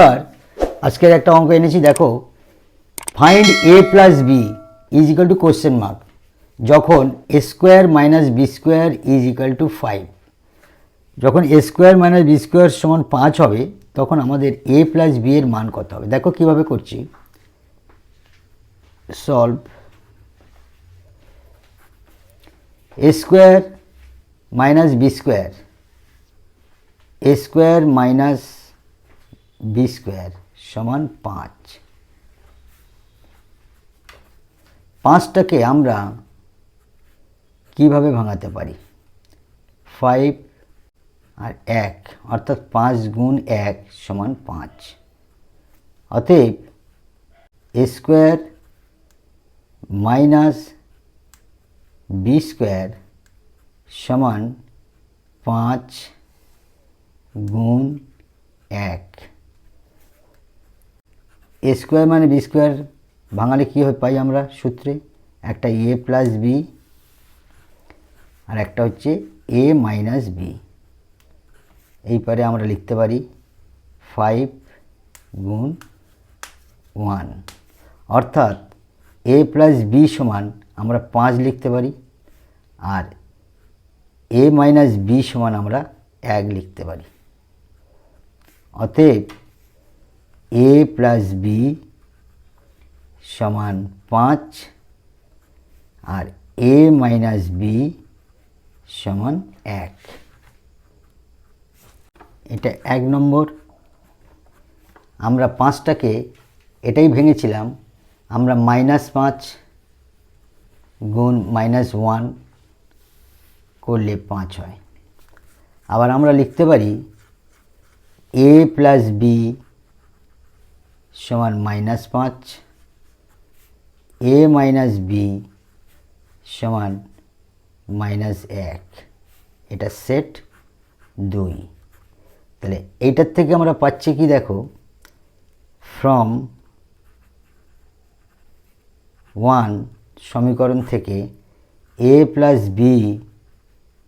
এবার আজকের একটা অঙ্ক এনেছি, দেখো। Find a plus B is equal to question mark যখন A square minus B square is equal to 5। যখন A square minus B square সমান 5 হবে তখন আমাদের a প্লাস বি এর মান কত হবে। দেখো কিভাবে করছি। Solve a square minus B square, a square minus B square সমান 5। 5টাকে আমরা কিভাবে ভাঙাতে পারি? 5 আর 1 অর্থাৎ 5 গুণ 1 সমান 5। অতএব এ স্কোয়ার মাইনাস বি স্কোয়ার সমান 5 গুণ 1। এ স্কোয়ার মানে বি স্কোয়ার ভাঙালে কী হয় পাই আমরা সূত্রে? একটা এ প্লাস বি আর একটা হচ্ছে এ মাইনাস বি। এই পারে আমরা লিখতে পারি 5 গুণ 1, অর্থাৎ এ প্লাস বি সমান আমরা 5 লিখতে পারি আর এ মাইনাস বি সমান আমরা 1 লিখতে পারি। অতএব এ প্লাস বি সমান 5 আর এ মাইনাস বি সমান 1। এটা 1 নম্বর। আমরা 5টাকে এটাই ভেঙেছিলাম, আমরা -5 গুণ -1 করলে 5 হয়। আবার আমরা লিখতে পারি এ প্লাস বি সমান -5, এ মাইনাস বি সমান -1। এটা সেট 2। তাহলে এইটার থেকে আমরা পাচ্ছি কি দেখো, ফ্রম 1 সমীকরণ থেকে এ প্লাস বি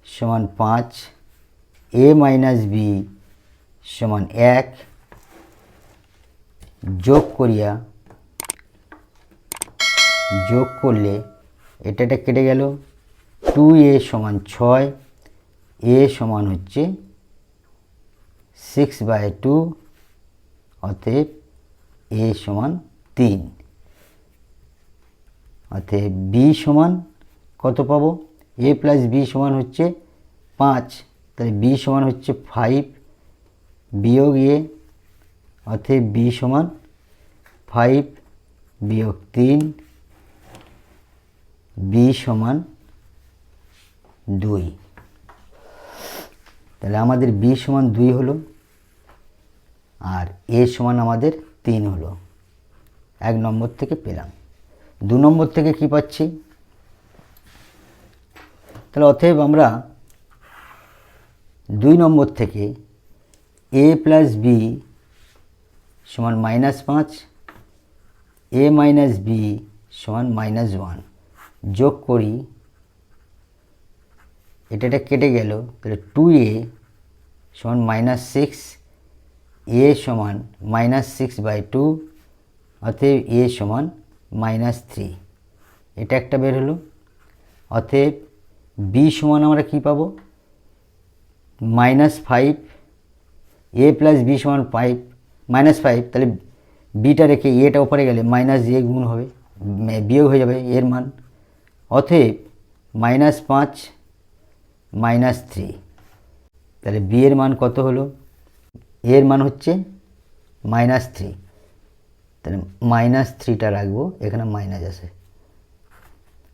সমান 5, এ মাইনাস বি সমান 1 যোগ করলে এটা কেটে গেল। 2a সমান 6, এ সমান হচ্ছে 6/2, অতএব এ সমান 3। অতএব বি সমান কত পাবো? এ প্লাস বি সমান হচ্ছে 5, তাহলে বি সমান হচ্ছে 5 বিয়োগ এ, অতএব বি সমান 5 বিয়োগ 3, বি সমান 2। তাহলে আমাদের বি সমান 2 হলো আর এ সমান আমাদের 3 হলো। 1 নম্বর থেকে পেলাম। 2 নম্বর থেকে কি পাচ্ছি? তাহলে অতএব আমরা 2 নম্বর থেকে এ প্লাস বি সমান -5, এ মাইনাস বি সমান -1 যোগ করি। এটা কেটে গেল, তাহলে 2a সমান -6, এ সমান -6/2, অতএব এ সমান -3। এটা একটা বের হলো। অতএব বি সমান আমরা কি পাবো? -5, এ প্লাস বি সমান -5, তাহলে বিটা রেখে এটা ওপরে গেলে -a গুণ হবে, বিয়োগ হয়ে যাবে এর মান। অতএব -5 -3, তাহলে বি এর মান কত হলো? এর মান হচ্ছে -3, তাহলে -3টা রাখবো, এখানে মাইনাস আছে,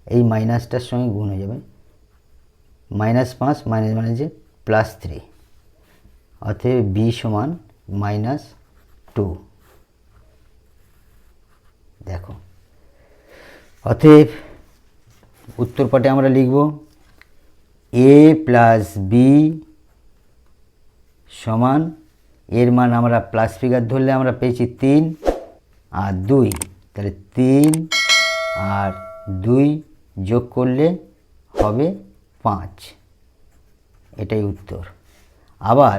এই মাইনাসটার সঙ্গে গুণ হয়ে যাবে। -5 মানে যে +3, অতএব বি সমান -2। দেখো, অতএব উত্তর পাটে আমরা লিখব এ প্লাস বি সমান, এর মান আমরা প্লাস ফিগার ধরলে আমরা পেয়েছি 3 আর 2, তাহলে 3 আর 2 যোগ করলে হবে 5। এটাই উত্তর। আবার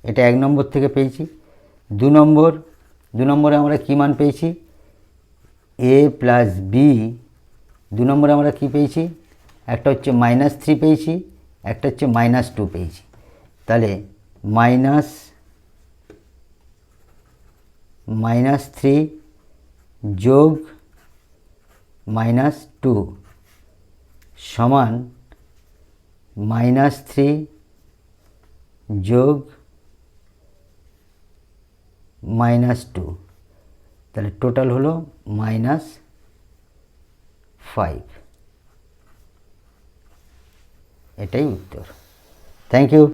এটা 1 নম্বর থেকে পেয়েছি। 2 নম্বরে আমরা কী মান পেয়েছি? a plus B. 2 নম্বরে আমরা কি পেয়েছি? একটা হচ্ছে -3 পেয়েছি, একটা হচ্ছে -2 পেয়েছি। তাহলে -3 যোগ -2 সমান -3 যোগ -2, তাহলে টোটাল হলো -5। এটাই উত্তর। Thank you.